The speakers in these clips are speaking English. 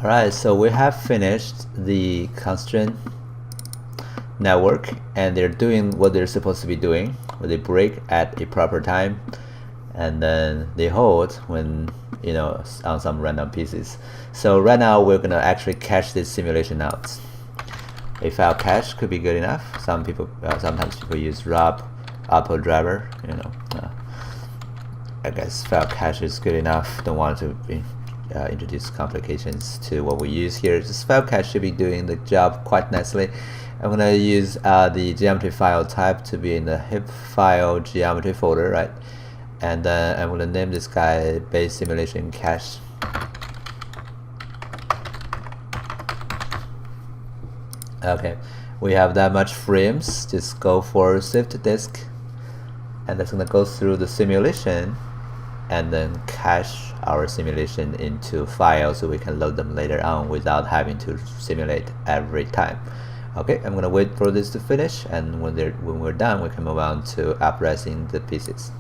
Alright, so we have finished the constraint network, and they're doing what they're supposed to be doing, where they break at a proper time and then they hold when on some random pieces. So right now we're gonna actually cache this simulation out. A file cache could be good enough. Sometimes people use ROP, Apple driver. I guess file cache is good enough. Don't want to introduce complications to what we use here. Just file cache should be doing the job quite nicely. I'm gonna use the geometry file type to be in the hip file geometry folder, right? And then I'm gonna name this guy base simulation cache. Okay, we have that much frames. Just go for shift disk, and that's gonna go through the simulation and then cache our simulation into files so we can load them later on without having to simulate every time. Okay, I'm gonna wait for this to finish, and when we're done, we can move on to upresing the pieces.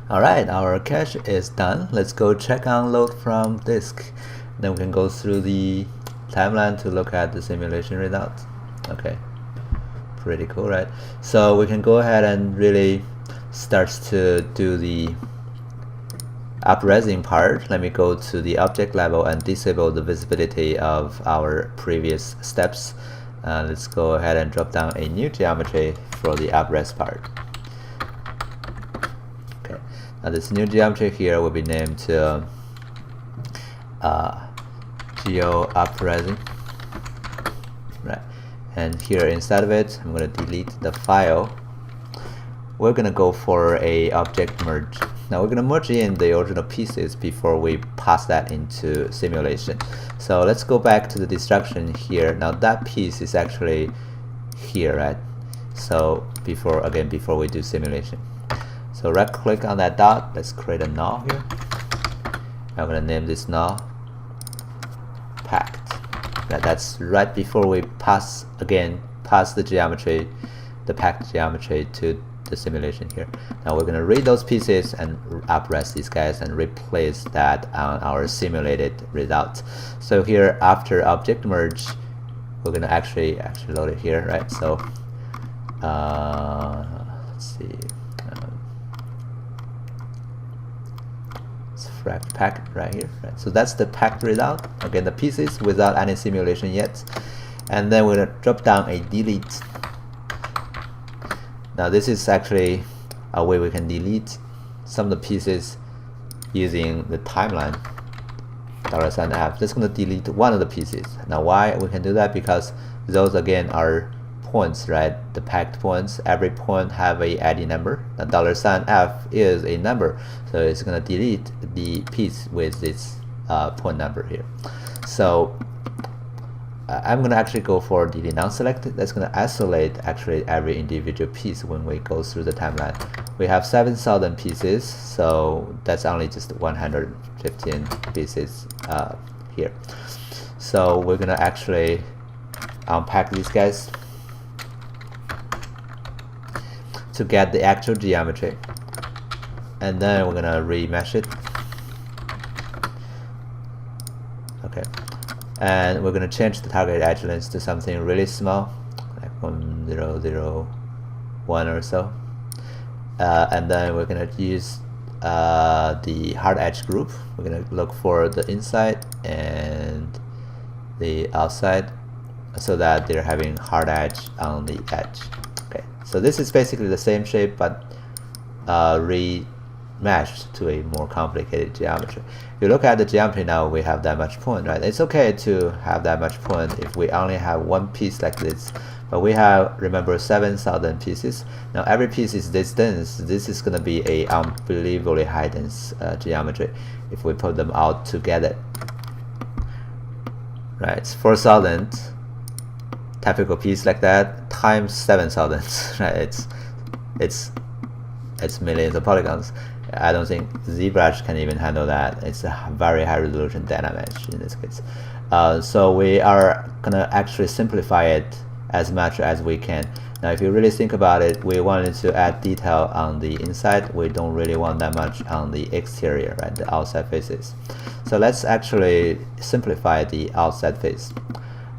Alright, our cache is done. Let's go check on load from disk. Then we can go through the timeline to look at the simulation result. Okay, pretty cool, right? So we can go ahead and really start to do the upresing part. Let me go to the object level and disable the visibility of our previous steps. Let's go ahead and drop down a new geometry for the upres part. Okay, now this new geometry here will be named to geo upresing, right? And here inside of it, I'm going to delete the file. We're going to go for a object merge. Now we're going to merge in the original pieces before we pass that into simulation. So let's go back to the destruction here. Now that piece is actually here, right? So before we do simulation, so right click on that dot. Let's create a null here. I'm going to name this null packed. That's right before we pass the geometry, the packed geometry to the simulation here. Now we're going to read those pieces and upres these guys and replace that on our simulated result. So here after object merge, we're going to actually load it here, right? So let's see, it's fract packed right here, right? So that's the packed result. Again, the pieces without any simulation yet. And then we're going to drop down a delete. Now this is actually a way we can delete some of the pieces using the timeline $f. Just going to delete one of the pieces. Now why we can do that? Because those again are points, right? The packed points. Every point have a ID number. The $f is a number, so it's going to delete the piece with this point number here. So I'm going to actually go for delete non-selected. That's going to isolate actually every individual piece when we go through the timeline. We have 7,000 pieces, so that's only just 115 pieces here. So we're going to actually unpack these guys to get the actual geometry, and then we're going to remesh it. Okay. And we're going to change the target edge length to something really small, like 1,001 or so. And then we're going to use the hard edge group. We're going to look for the inside and the outside so that they're having hard edge on the edge. Okay, so this is basically the same shape but rematched to a more complicated geometry. If you look at the geometry now, we have that much point, right? It's okay to have that much point if we only have one piece like this, but we have, remember, 7,000 pieces. Now every piece is this dense. This is going to be a unbelievably high dense geometry if we put them all together, right? It's 4,000 typical piece like that times 7,000, right? It's millions of polygons. I don't think ZBrush can even handle that. It's a very high resolution data mesh in this case. So we are gonna actually simplify it as much as we can. Now if you really think about it, we wanted to add detail on the inside. We don't really want that much on the exterior, right, the outside faces. So let's actually simplify the outside face.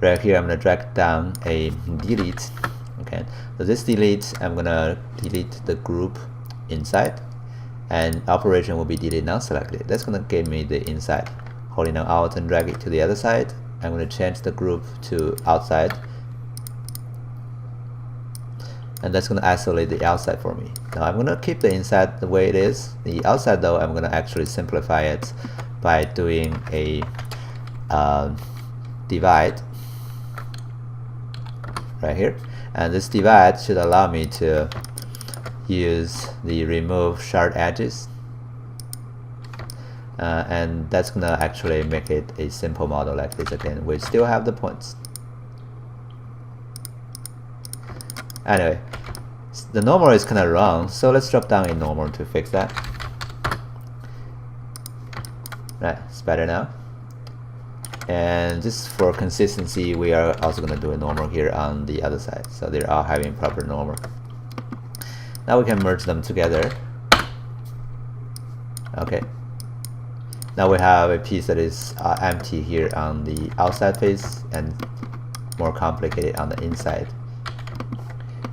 Right here I'm going to drag down a delete. Okay, so this delete, I'm going to delete the group inside, and operation will be delete non-selected. That's going to give me the inside. Holding down Alt and drag it to the other side, I'm going to change the group to outside, and that's going to isolate the outside for me. Now I'm going to keep the inside the way it is. The outside though, I'm going to actually simplify it by doing a divide right here, and this divide should allow me to use the remove sharp edges, and that's gonna actually make it a simple model like this. Again, we still have the points. Anyway, the normal is kind of wrong, so let's drop down a normal to fix that. Right, it's better now. And just for consistency, we are also going to do a normal here on the other side, so they're all having proper normal. Now we can merge them together. Okay. Now we have a piece that is empty here on the outside face and more complicated on the inside.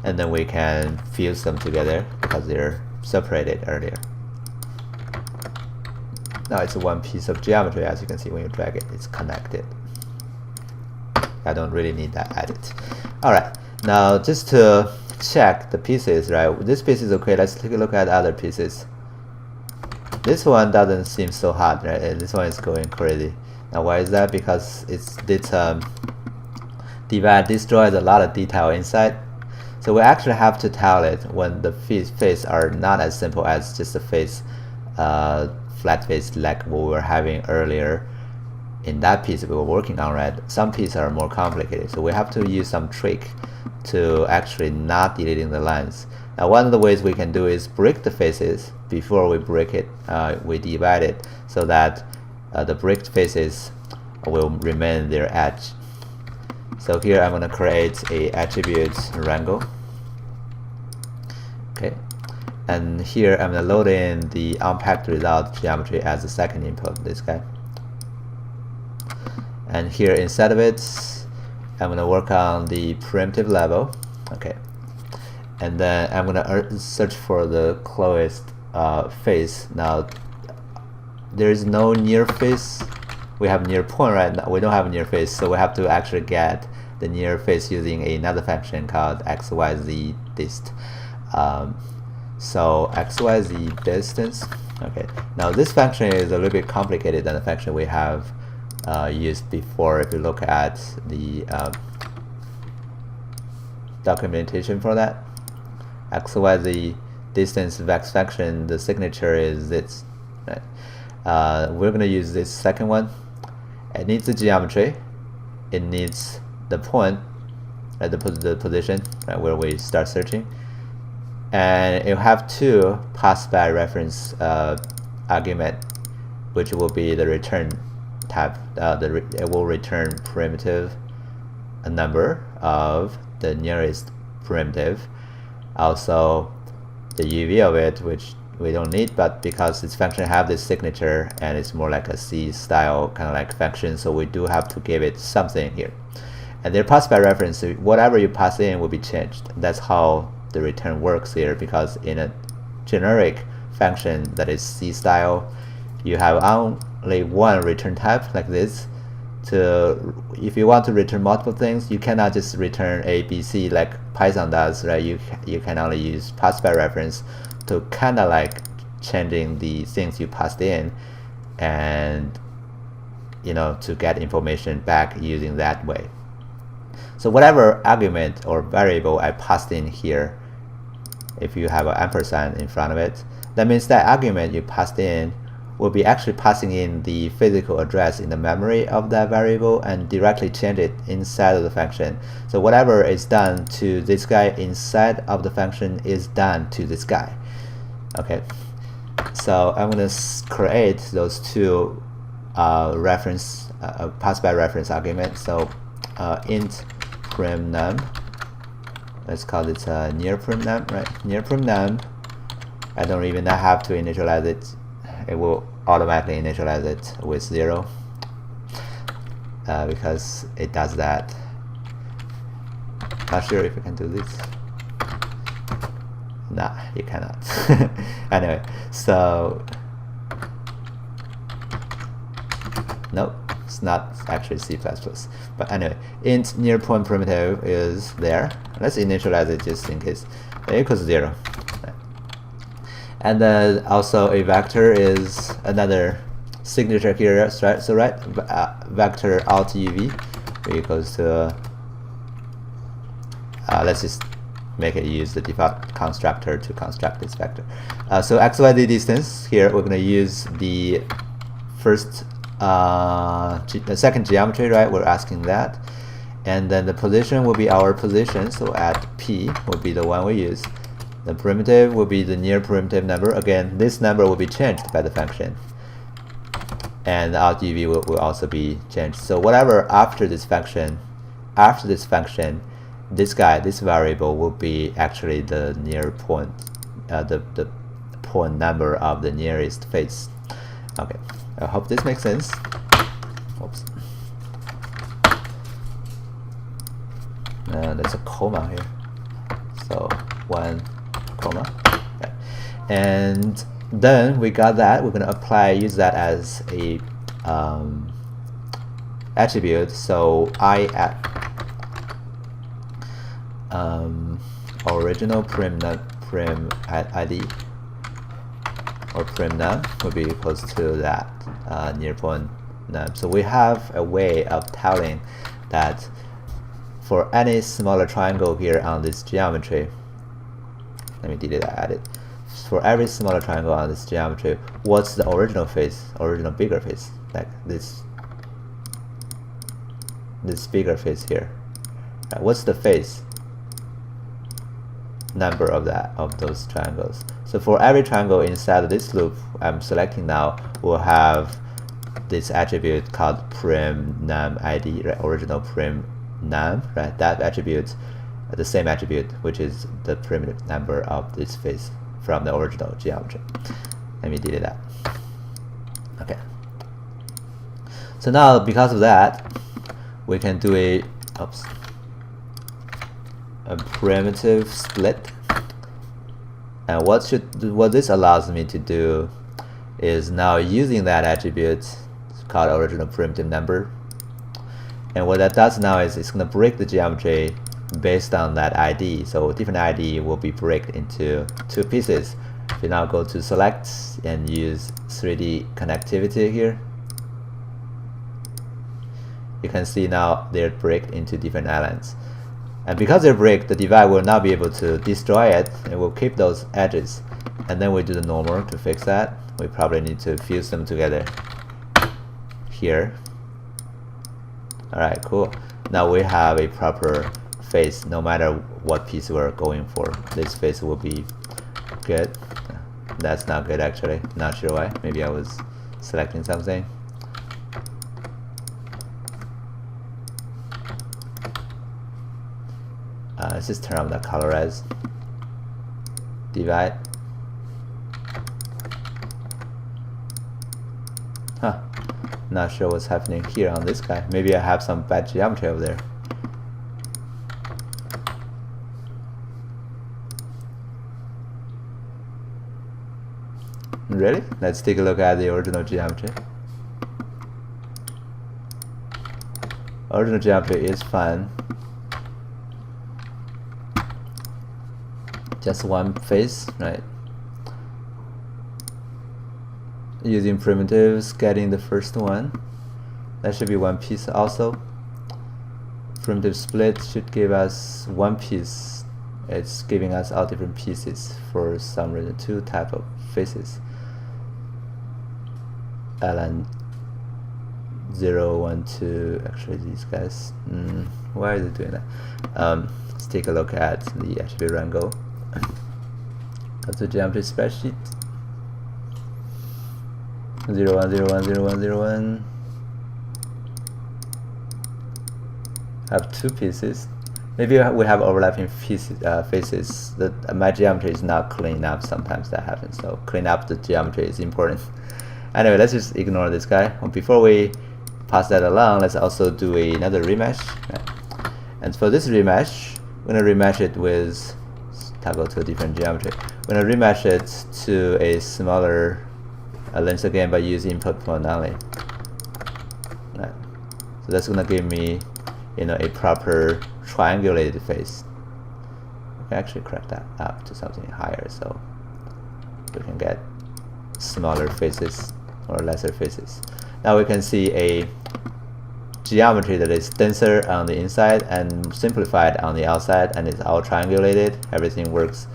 And then we can fuse them together because they're separated earlier. Now it's one piece of geometry. As you can see when you drag it, it's connected. I don't really need that added. Alright, now just to check the pieces, right? This piece is okay. Let's take a look at other pieces. This one doesn't seem so hot, right? And this one is going crazy. Now why is that? Because this divide destroys a lot of detail inside. So we actually have to tell it when the face are not as simple as just a face, flat face like what we were having earlier in that piece we were working on, right? Some pieces are more complicated, so we have to use some trick to actually not deleting the lines. Now one of the ways we can do is break the faces before we break it. We divide it so that the bricked faces will remain their edge. So here I'm going to create a attribute wrangle. Okay, and here I'm going to load in the unpacked result geometry as the second input, this guy. And here inside of it, I'm going to work on the primitive level. Okay, and then I'm going to search for the closest face. Now there is no near face. We have near point right now. We don't have near face, so we have to actually get the near face using another function called xyz dist. So xyz distance. Okay, now this function is a little bit complicated than the function we have used before. If you look at the documentation for that, xyz distance vex function, the signature is this. Right? We're going to use this second one. It needs the geometry. It needs the point at the position, right, where we start searching, and it'll have two pass by reference argument, which will be the return type. It will return primitive, a number of the nearest primitive, also the UV of it, which we don't need, but because this function have this signature and it's more like a C style kind of like function, so we do have to give it something here. And they're passed by reference, so whatever you pass in will be changed. That's how the return works here, because in a generic function that is C style, you have only one return type like this. If you want to return multiple things, you cannot just return A, B, C like Python does, right? You can only use pass by reference to kind of like changing the things you passed in, and to get information back using that way. So whatever argument or variable I passed in here, if you have an ampersand in front of it, that means that argument you passed in will be actually passing in the physical address in the memory of that variable and directly change it inside of the function. So whatever is done to this guy inside of the function is done to this guy. Okay, so I'm going to create those two reference pass by reference arguments. So int prim num let's call it near prim num, right? Near prim num. I don't even have to initialize it. It will automatically initialize it with 0 because it does that. Not sure if you can do this. Nah, you cannot. Anyway, so nope, it's not actually C++. But anyway, int near point primitive is there. Let's initialize it just in case. It equals 0. And then also a vector is another signature here, right? So right, vector alt uv equals to let's just make it use the default constructor to construct this vector. So xyz distance here, we're going to use the first the second geometry, right? We're asking that, and then the position will be our position, so at p will be the one we use. The primitive will be the near primitive number. Again, this number will be changed by the function, and the alt uv will also be changed. So whatever after this function, this guy, this variable will be actually the near point, the point number of the nearest face. Okay, I hope this makes sense. Oops. There's a comma here, so 1 comma. Right. And then we got that. We're gonna use that as a attribute. So I at original prim id or prim num will be equals to that near point num. So we have a way of telling that for any smaller triangle here on this geometry, let me delete that, add it. For every smaller triangle on this geometry, what's the original face, original bigger face, like this bigger face here? What's the face number of those triangles? So for every triangle inside of this loop I'm selecting now, we'll have this attribute called prim num id, right? Original prim num, right? That attribute, the same attribute, which is the primitive number of this face from the original geometry. Let me delete that. Okay. So now because of that, we can do a primitive split. And what this allows me to do is now using that attribute called original primitive number. And what that does now is it's going to break the geometry based on that ID. So different ID will be broken into 2 pieces. If you now go to select and use 3D connectivity here, you can see now they're break into different islands. And because they're break, the device will not be able to destroy it. It will keep those edges. And then we do the normal to fix that. We probably need to fuse them together here. Alright, cool. Now we have a proper face no matter what piece we're going for. This face will be good. That's not good actually. Not sure why. Maybe I was selecting something. Let's just turn on the colorize. Divide. Huh. Not sure what's happening here on this guy. Maybe I have some bad geometry over there. Really? Let's take a look at the original geometry. Original geometry is fine. Just one face, right? Using primitives, getting the first one. That should be one piece also. Primitive split should give us one piece. It's giving us all different pieces for some reason, 2 type of faces. Ln 0, 1, 2. Actually, these guys. Why is it doing that? Let's take a look at the attribute wrangle. Go to geometry spreadsheet. 0, 1, 0, 1, 0, 1, 0, 1. Have 2 pieces. maybe we have overlapping faces. My geometry is not clean enough. Sometimes that happens. So clean up the geometry is important. Anyway, let's just ignore this guy. Before we pass that along, let's also do another remesh. Right? And for this remesh, we're gonna remesh it with, toggle to a different geometry. We're gonna remesh it to a smaller length again by using input point only. Right. So that's gonna give me, a proper triangulated face. We can actually crack that up to something higher, so we can get smaller faces or lesser faces. Now we can see a geometry that is denser on the inside and simplified on the outside, and it's all triangulated. Everything works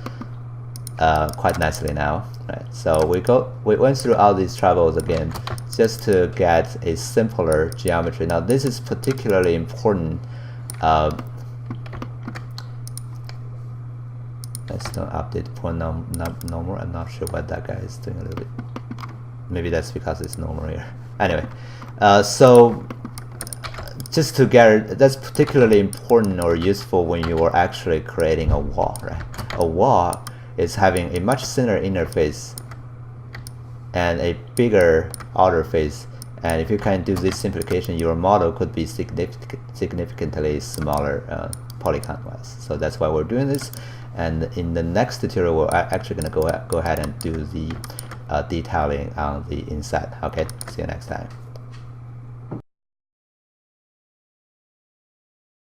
quite nicely now. Right. So we went through all these troubles again just to get a simpler geometry. Now this is particularly important. Let's not update point no more. I'm not sure what that guy is doing a little bit. Maybe that's because it's normal here. Anyway, so just to get, that's particularly important or useful when you are actually creating a wall, right? A wall is having a much thinner inner face and a bigger outer face, and if you can do this simplification, your model could be significantly smaller polygon wise. So that's why we're doing this, and in the next tutorial we're actually going to go ahead and do the detailing on the inside. Okay, see you next time.